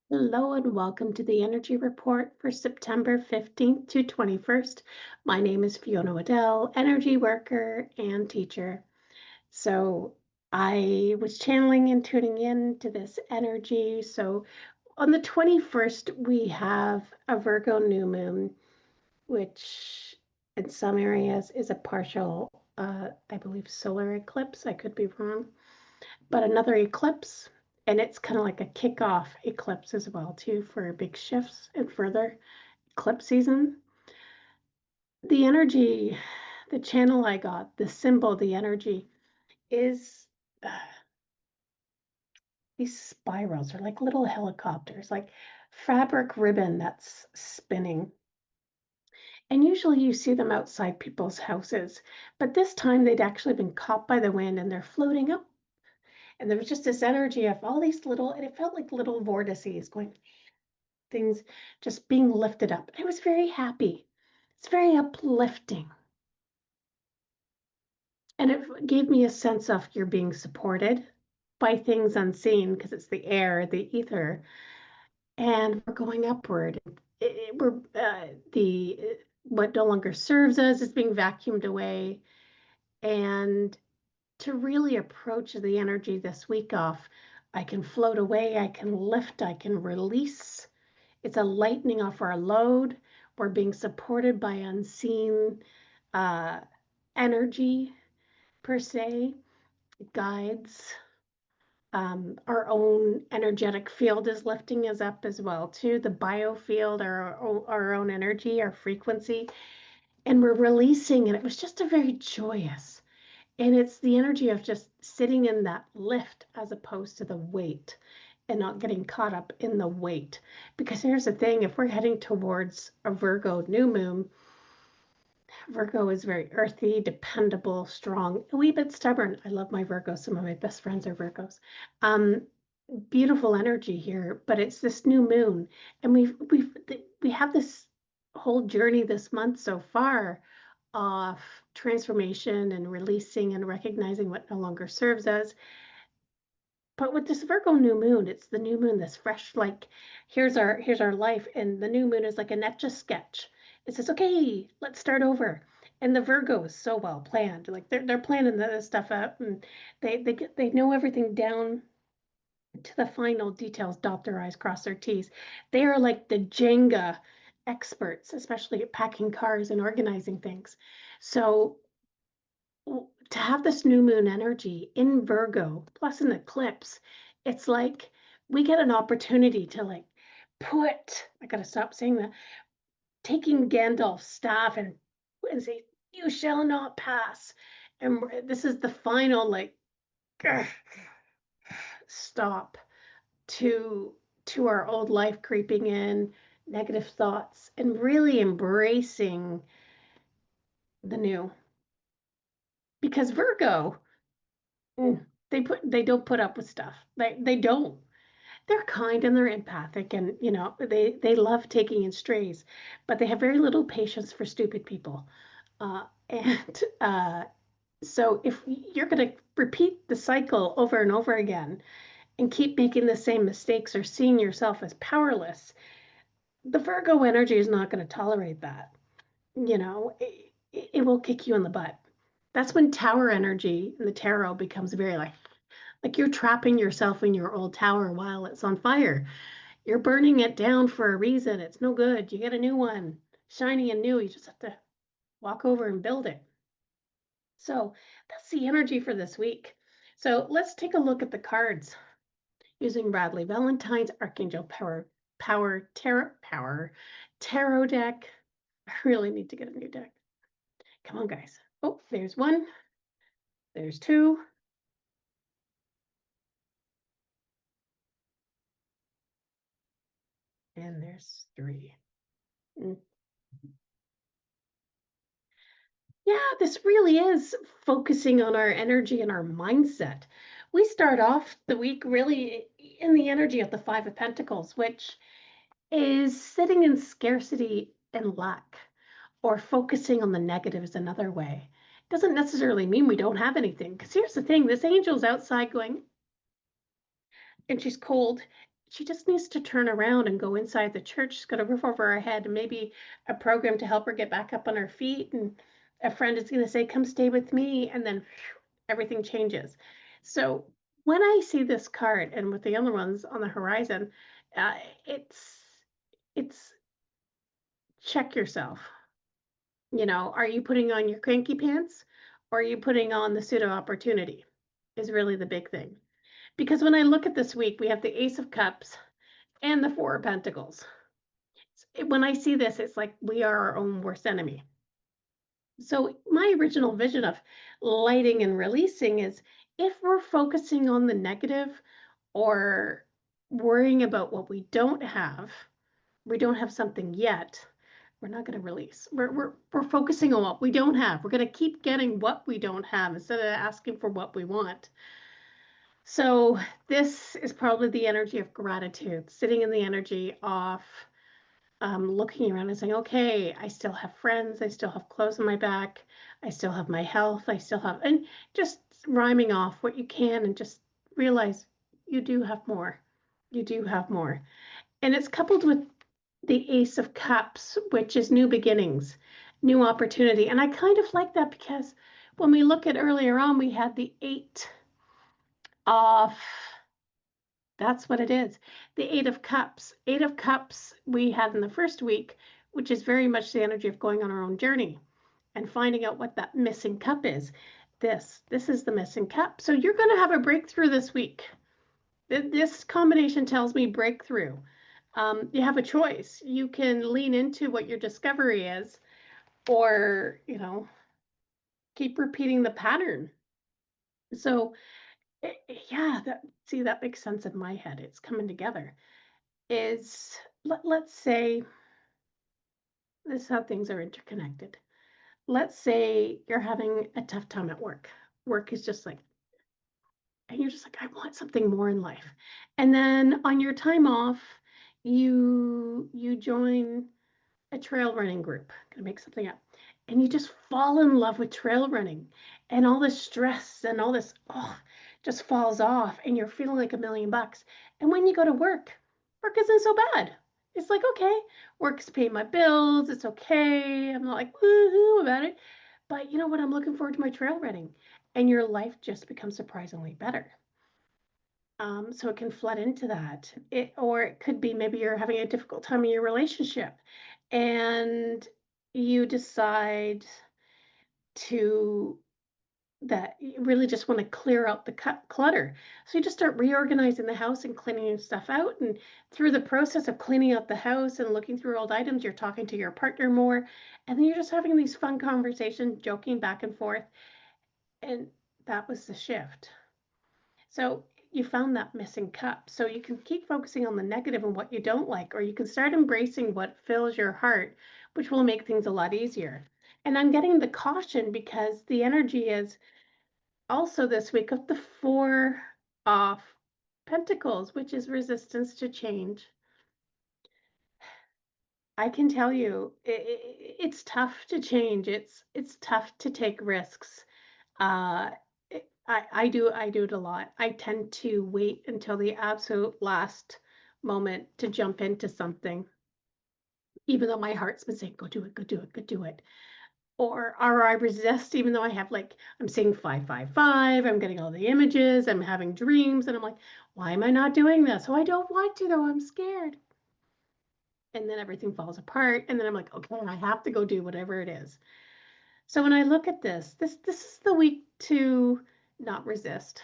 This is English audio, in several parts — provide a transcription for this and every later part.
Hello and welcome to the Energy Report for September 15th to 21st. My name is Fiona Waddell, energy worker and teacher. So I was channeling and tuning in to this energy. So on the 21st, we have a Virgo new moon, which in some areas is a partial, I believe, solar eclipse. I could be wrong, but another eclipse, and it's kind of like a kickoff eclipse as well too for big shifts and further eclipse season. The energy, the channel I got, the symbol, the energy is uh, these spirals are like little helicopters, like fabric ribbon that's spinning. And usually you see them outside people's houses, but this time they'd actually been caught by the wind and they're floating up. And there was just this energy of all these little, and it felt like little vortices going, things just being lifted up. I was very happy. It's very uplifting. And it gave me a sense of you're being supported by things unseen because it's the air, the ether, and we're going upward. We're the what no longer serves us is being vacuumed away, and to really approach the energy this week off, I can float away, I can lift, I can release. It's a lightening off our load. We're being supported by unseen uh, energy, per se, guides. Our own energetic field is lifting us up as well, too. The biofield, our own energy, our frequency, and we're releasing. And it was just a very joyous. And it's the energy of just sitting in that lift as opposed to the weight and not getting caught up in the weight. Because here's the thing, if we're heading towards a Virgo new moon, Virgo is very earthy, dependable, strong, a wee bit stubborn. I love my Virgos. Some of my best friends are Virgos. Um, Beautiful energy here, but it's this new moon, and we have this whole journey this month so far of transformation and releasing and recognizing what no longer serves us. But with this Virgo new moon, it's the new moon, this fresh, like, here's our life, and the new moon is like an etch a sketch. It says, okay, let's start over. And the Virgo is so well planned. Like they're planning this stuff out, and they know everything down to the final details, dot their I's, cross their T's. They are like the Jenga experts, especially at packing cars and organizing things. So to have this new moon energy in Virgo, plus an eclipse, it's like we get an opportunity to like I gotta stop saying that, taking Gandalf's staff and say, you shall not pass. And this is the final like stop to our old life creeping in, negative thoughts, and really embracing the new. Because Virgo, they don't put up with stuff. They don't. They're kind and they're empathic, and they love taking in strays, but they have very little patience for stupid people. And so if you're going to repeat the cycle over and over again and keep making the same mistakes or seeing yourself as powerless, the Virgo energy is not going to tolerate that. It will kick you in the butt. That's when tower energy in the tarot becomes very like you're trapping yourself in your old tower while it's on fire. You're burning it down for a reason. It's no good. You get a new one, shiny and new. You just have to walk over and build it. So that's the energy for this week. So let's take a look at the cards using Bradley Valentine's Archangel Tarot deck. I really need to get a new deck. Come on, guys. Oh, there's one. There's two. And there's three. Mm. Yeah, this really is focusing on our energy and our mindset. We start off the week really in the energy of the Five of Pentacles, which is sitting in scarcity and lack, or focusing on the negative is another way. Doesn't necessarily mean we don't have anything. Because here's the thing, this angel's outside going, and she's cold, she just needs to turn around and go inside the church. She's got a roof over her head and maybe a program to help her get back up on her feet. And a friend is going to say, come stay with me. And then phew, everything changes. So when I see this card and with the other ones on the horizon, uh, it's, it's check yourself. Are you putting on your cranky pants or are you putting on the pseudo opportunity is really the big thing. Because when I look at this week, we have the Ace of Cups and the Four of Pentacles. When I see this, it's like we are our own worst enemy. So my original vision of lighting and releasing is if we're focusing on the negative or worrying about what we don't have something yet, we're not going to release. We're focusing on what we don't have. We're going to keep getting what we don't have instead of asking for what we want. So this is probably the energy of gratitude, sitting in the energy of looking around and saying, okay, I still have friends, I still have clothes on my back, I still have my health, I still have, and just rhyming off what you can and just realize you do have more. You do have more. And it's coupled with the Ace of Cups, which is new beginnings, new opportunity. And I kind of like that because when we look at earlier on, we had the Eight of that's what it is. The Eight of Cups. Eight of Cups we had in the first week, which is very much the energy of going on our own journey and finding out what that missing cup is. This is the missing cup. So you're going to have a breakthrough this week. This combination tells me breakthrough. You have a choice. You can lean into what your discovery is, or keep repeating the pattern. So yeah, that makes sense in my head. It's coming together. Let's say this is how things are interconnected. Let's say you're having a tough time at work. Work is just like, and you're just like, I want something more in life. And then on your time off, you join a trail running group. Gonna make something up. And you just fall in love with trail running and all this stress and all this just falls off and you're feeling like $1,000,000. And when you go to work isn't so bad. It's like, okay, work's paying my bills, it's okay. I'm not like woohoo about it. But you know what? I'm looking forward to my trail running. And your life just becomes surprisingly better. So it can flood into that. Or it could be maybe you're having a difficult time in your relationship and you decide to that you really just want to clear out the clutter. So you just start reorganizing the house and cleaning stuff out. And through the process of cleaning out the house and looking through old items, you're talking to your partner more. And then you're just having these fun conversations, joking back and forth. And that was the shift. So you found that missing cup. So you can keep focusing on the negative and what you don't like, or you can start embracing what fills your heart, which will make things a lot easier. And I'm getting the caution because the energy is also this week of the Four of Pentacles, which is resistance to change. I can tell you, it's tough to change. It's tough to take risks. Uh, I do it a lot. I tend to wait until the absolute last moment to jump into something, even though my heart's been saying, go do it, go do it, go do it. Or I resist, even though I'm seeing 555, I'm getting all the images, I'm having dreams, and I'm like, why am I not doing this? Oh, I don't want to, though, I'm scared. And then everything falls apart, and then I'm like, okay, I have to go do whatever it is. So when I look at this is the week to not resist,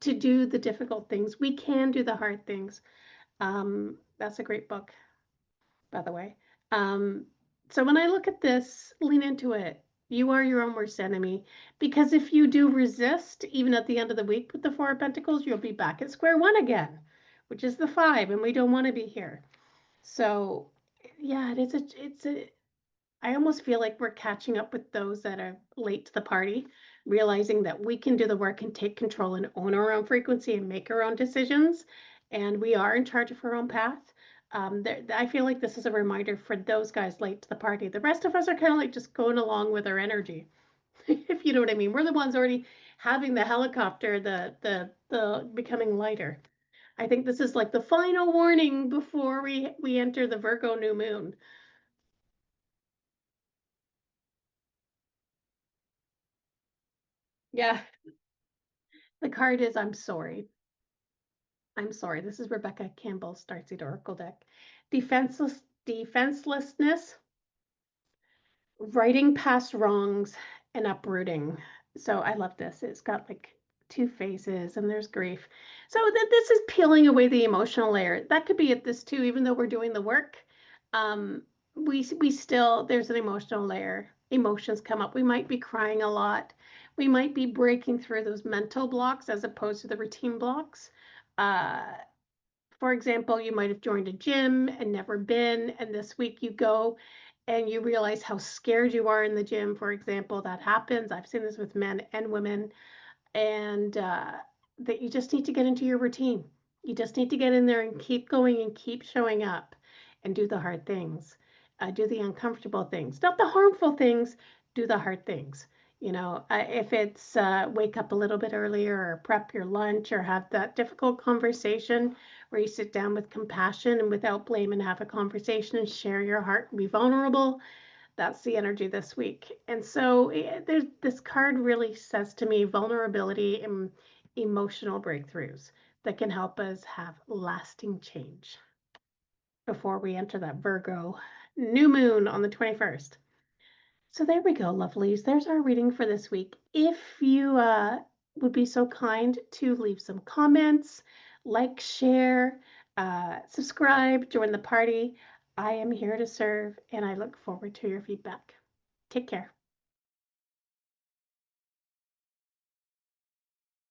to do the difficult things. We can do the hard things. That's a great book, by the way. Um, so when I look at this, lean into it. You are your own worst enemy because if you do resist, even at the end of the week with the Four of Pentacles, you'll be back at square one again, which is the five, and we don't want to be here. So yeah, it's a I almost feel like we're catching up with those that are late to the party, realizing that we can do the work and take control and own our own frequency and make our own decisions. And we are in charge of our own path. I feel like this is a reminder for those guys late to the party. The rest of us are kind of like just going along with our energy, if you know what I mean. We're the ones already having the helicopter, the becoming lighter. I think this is like the final warning before we enter the Virgo new moon. Yeah, the card is I'm sorry. I'm sorry. This is Rebecca Campbell's Starseed Oracle deck. Defenselessness, righting past wrongs, and uprooting. So I love this. It's got like two phases and there's grief. So this is peeling away the emotional layer. That could be at this too, even though we're doing the work. Um, we still there's an emotional layer. Emotions come up. We might be crying a lot. We might be breaking through those mental blocks as opposed to the routine blocks. Uh, for example, you might have joined a gym and never been, and this week you go and you realize how scared you are in the gym. For example, that happens. I've seen this with men and women, and that you just need to get into your routine. You just need to get in there and keep going and keep showing up and do the hard things, do the uncomfortable things, not the harmful things, do the hard things. If it's wake up a little bit earlier or prep your lunch or have that difficult conversation where you sit down with compassion and without blame and have a conversation and share your heart and be vulnerable, that's the energy this week. And so there's this card really says to me vulnerability and emotional breakthroughs that can help us have lasting change before we enter that Virgo new moon on the 21st. So there we go, lovelies. There's our reading for this week. If you would be so kind to leave some comments, like, share, subscribe, join the party. I am here to serve, and I look forward to your feedback. Take care.